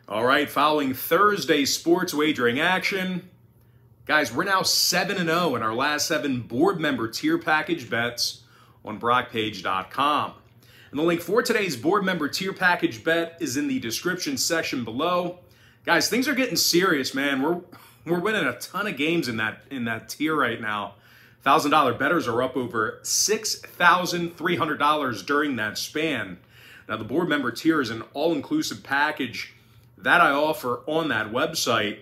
All right, following Thursday's sports wagering action, guys, we're now 7-0 in our last 7 board member tier package bets on Brockpage.com. And the link for today's board member tier package bet is in the description section below. Guys, things are getting serious, man. We're winning a ton of games in that tier right now. $1,000 bettors are up over $6,300 during that span. Now, the board member tier is an all-inclusive package that I offer on that website.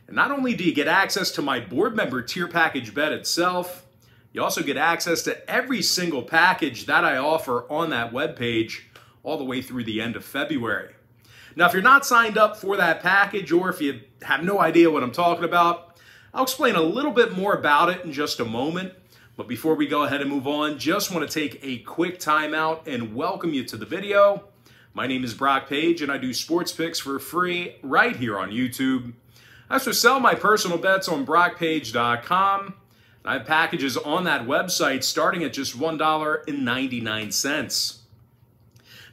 And not only do you get access to my board member tier package bet itself, you also get access to every single package that I offer on that webpage all the way through the end of February. Now, if you're not signed up for that package, or if you have no idea what I'm talking about, I'll explain a little bit more about it in just a moment. But before we go ahead and move on, just want to take a quick time out and welcome you to the video. My name is Brock Page, and I do sports picks for free right here on YouTube. I also sell my personal bets on Brockpage.com. I have packages on that website starting at just $1.99.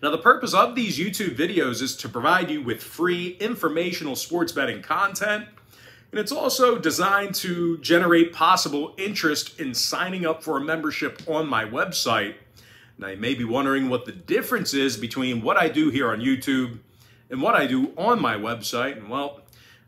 Now, the purpose of these YouTube videos is to provide you with free informational sports betting content, and it's also designed to generate possible interest in signing up for a membership on my website. Now, you may be wondering what the difference is between what I do here on YouTube and what I do on my website. And well,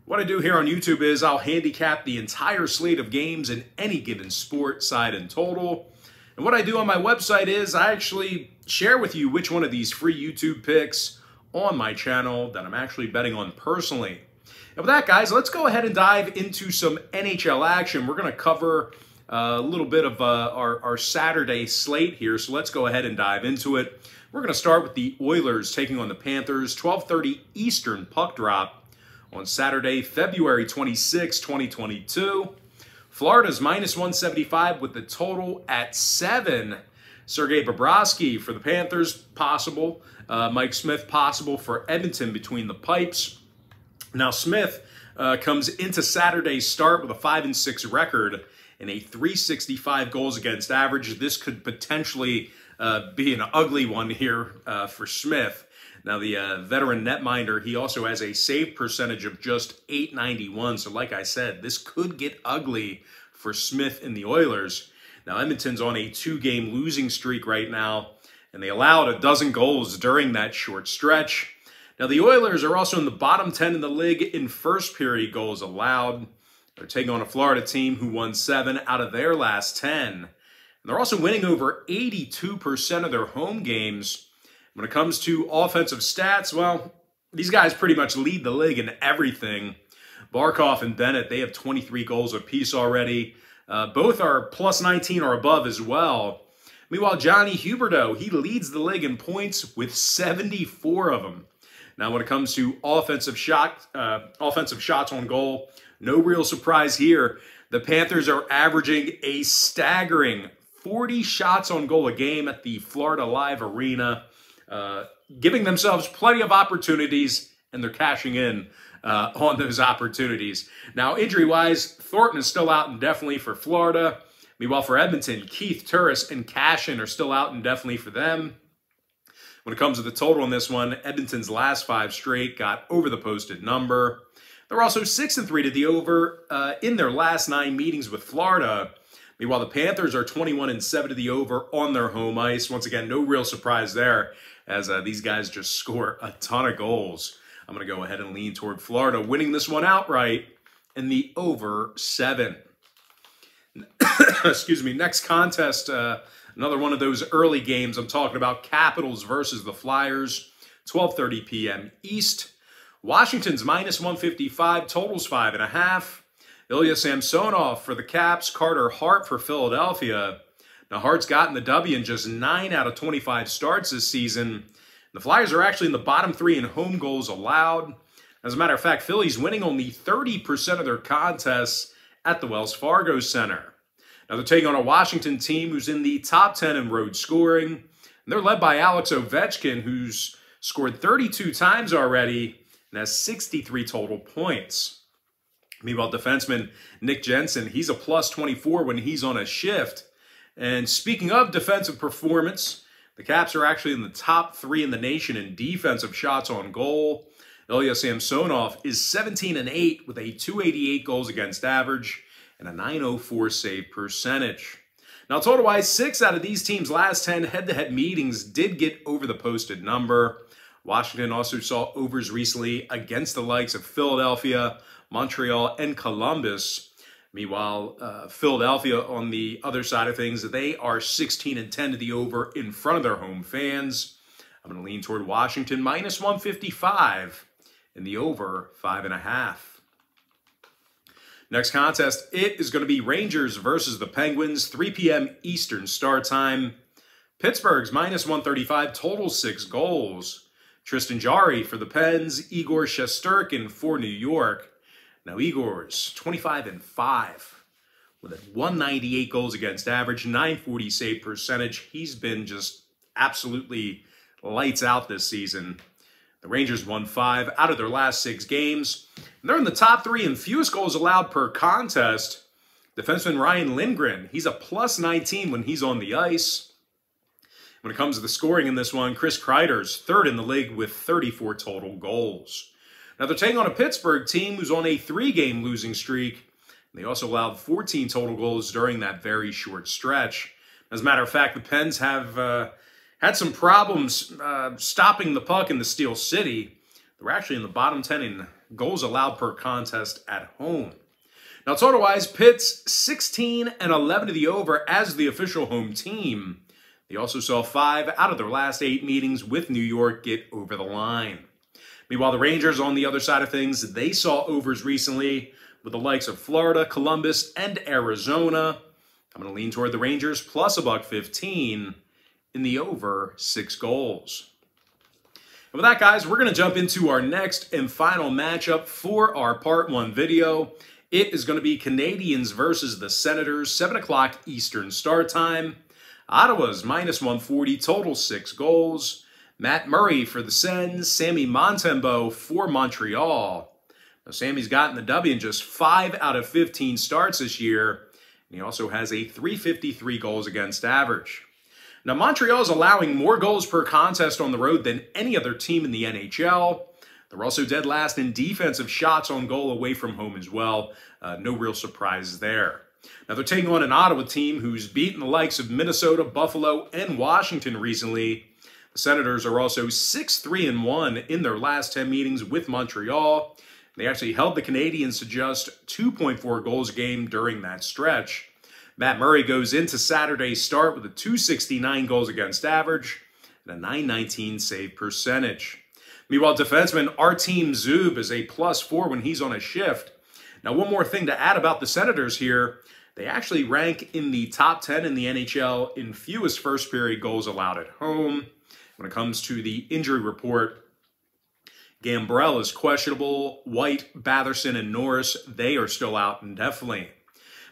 what I do here on YouTube is I'll handicap the entire slate of games in any given sport, side and total. And what I do on my website is I actually share with you which one of these free YouTube picks on my channel that I'm actually betting on personally. And with that, guys, let's go ahead and dive into some NHL action. We're going to cover a little bit of our Saturday slate here, so let's go ahead and dive into it. We're going to start with the Oilers taking on the Panthers, 12:30 Eastern puck drop on Saturday, February 26, 2022. Florida's -175 with the total at 7. Sergei Bobrovsky for the Panthers, possible. Mike Smith, possible for Edmonton between the pipes. Now, Smith comes into Saturday's start with a 5-6 record and a .365 goals against average. This could potentially be an ugly one here for Smith. Now, the veteran netminder, he also has a save percentage of just .891. So like I said, this could get ugly for Smith and the Oilers. Now, Edmonton's on a 2-game losing streak right now, and they allowed a dozen goals during that short stretch. Now, the Oilers are also in the bottom 10 in the league in first period goals allowed. They're taking on a Florida team who won 7 out of their last 10. And they're also winning over 82% of their home games. When it comes to offensive stats, well, these guys pretty much lead the league in everything. Barkov and Bennett, they have 23 goals apiece already. Both are +19 or above as well. Meanwhile, Johnny Huberdeau, he leads the league in points with 74 of them. Now, when it comes to offensive shots on goal, no real surprise here. The Panthers are averaging a staggering 40 shots on goal a game at the Florida Live Arena, giving themselves plenty of opportunities, and they're cashing in on those opportunities. Now, injury-wise, Thornton is still out indefinitely for Florida. Meanwhile, for Edmonton, Keith Turris and Cashin are still out indefinitely for them. When it comes to the total on this one, Edmonton's last 5 straight got over the posted number. They're also 6-3 to the over in their last 9 meetings with Florida. Meanwhile, the Panthers are 21-7 to the over on their home ice. Once again, no real surprise there, as these guys just score a ton of goals. I'm going to go ahead and lean toward Florida, winning this one outright in the over 7. Excuse me. Next contest, another one of those early games. I'm talking about Capitals versus the Flyers, 12:30 p.m. East. Washington's -155, totals 5.5. Ilya Samsonov for the Caps, Carter Hart for Philadelphia. Now, Hart's gotten the W in just 9 out of 25 starts this season. The Flyers are actually in the bottom 3 in home goals allowed. As a matter of fact, Philly's winning only 30% of their contests at the Wells Fargo Center. Now, they're taking on a Washington team who's in the top 10 in road scoring. And they're led by Alex Ovechkin, who's scored 32 times already and has 63 total points. Meanwhile, defenseman Nick Jensen, he's a +24 when he's on a shift. And speaking of defensive performance, the Caps are actually in the top 3 in the nation in defensive shots on goal. Ilya Samsonov is 17-8 with a 288 goals against average and a 904 save percentage. Now, total-wise, 6 out of these teams' last 10 head-to-head meetings did get over the posted number. Washington also saw overs recently against the likes of Philadelphia, Montreal, and Columbus. Meanwhile, Philadelphia, on the other side of things, they are 16-10 to the over in front of their home fans. I'm going to lean toward Washington minus 155 in the over 5.5. Next contest, it is going to be Rangers versus the Penguins, 3 p.m. Eastern start time. Pittsburgh's minus 135, total 6 goals. Tristan Jarry for the Pens, Igor Shesterkin for New York. Now Igor's 25-5 with a 198 goals against average, 940 save percentage. He's been just absolutely lights out this season. The Rangers won 5 out of their last 6 games. And they're in the top 3 in fewest goals allowed per contest. Defenseman Ryan Lindgren, he's a plus 19 when he's on the ice. When it comes to the scoring in this one, Chris Kreider's 3rd in the league with 34 total goals. Now they're taking on a Pittsburgh team who's on a 3-game losing streak. They also allowed 14 total goals during that very short stretch. As a matter of fact, the Pens have had some problems stopping the puck in the Steel City. They were actually in the bottom 10 in goals allowed per contest at home. Now, total-wise, Pitt's 16-11 to the over as the official home team. They also saw 5 out of their last 8 meetings with New York get over the line. Meanwhile, the Rangers, on the other side of things, they saw overs recently with the likes of Florida, Columbus, and Arizona. I'm going to lean toward the Rangers plus $1.15 in the over 6 goals. And with that, guys, we're going to jump into our next and final matchup for our Part 1 video. It is going to be Canadiens versus the Senators, 7 o'clock Eastern start time. Ottawa's minus 140, total 6 goals. Matt Murray for the Sens, Sammy Montembeault for Montreal. Now, Sammy's gotten the W in just 5 out of 15 starts this year, and he also has a 353 goals against average. Now, Montreal is allowing more goals per contest on the road than any other team in the NHL. They're also dead last in defensive shots on goal away from home as well. No real surprises there. Now, they're taking on an Ottawa team who's beaten the likes of Minnesota, Buffalo, and Washington recently. The Senators are also 6-3-1 in their last 10 meetings with Montreal. They actually held the Canadiens to just 2.4 goals a game during that stretch. Matt Murray goes into Saturday's start with a 269 goals against average and a 919 save percentage. Meanwhile, defenseman Artem Zub is a +4 when he's on a shift. Now, one more thing to add about the Senators here. They actually rank in the top 10 in the NHL in fewest first-period goals allowed at home. When it comes to the injury report, Gambrell is questionable. White, Batherson, and Norris, they are still out indefinitely.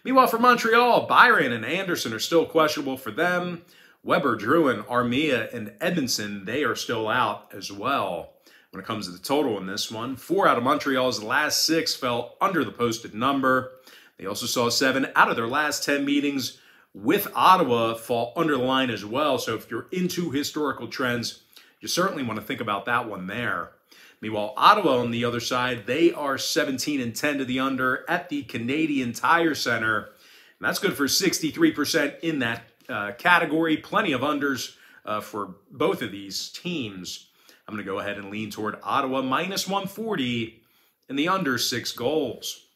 Meanwhile, for Montreal, Byron and Anderson are still questionable for them. Weber, Drouin, Armia, and Edmonton, they are still out as well. When it comes to the total in this one, 4 out of Montreal's last 6 fell under the posted number. They also saw 7 out of their last 10 meetings with Ottawa fall under the line as well. So if you're into historical trends, you certainly want to think about that one there. Meanwhile, Ottawa on the other side, they are 17-10 to the under at the Canadian Tire Center. And that's good for 63% in that category. Plenty of unders for both of these teams. I'm going to go ahead and lean toward Ottawa minus 140 in the under 6 goals.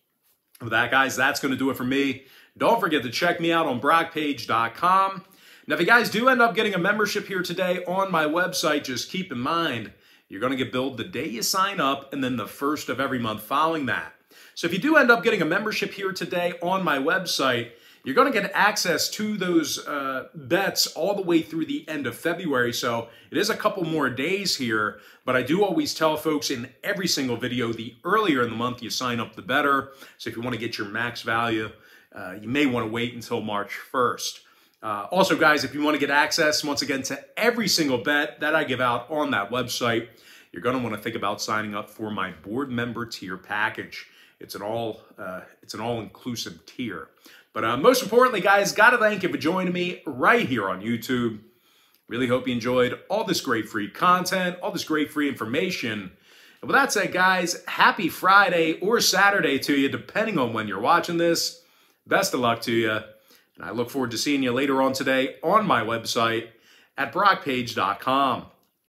With that, guys, that's going to do it for me. Don't forget to check me out on brockpage.com. Now, if you guys do end up getting a membership here today on my website, just keep in mind, you're going to get billed the day you sign up and then the first of every month following that. So if you do end up getting a membership here today on my website, you're going to get access to those bets all the way through the end of February. So it is a couple more days here, but I do always tell folks in every single video, the earlier in the month you sign up, the better. So if you want to get your max value, you may want to wait until March 1st. Also, guys, if you want to get access, once again, to every single bet that I give out on that website, you're going to want to think about signing up for my board member tier package. It's an all-inclusive tier. But most importantly, guys, got to thank you for joining me right here on YouTube. Really hope you enjoyed all this great free content, all this great free information. And With that said, guys, happy Friday or Saturday to you, depending on when you're watching this. Best of luck to you, and I look forward to seeing you later on today on my website at brockpage.com.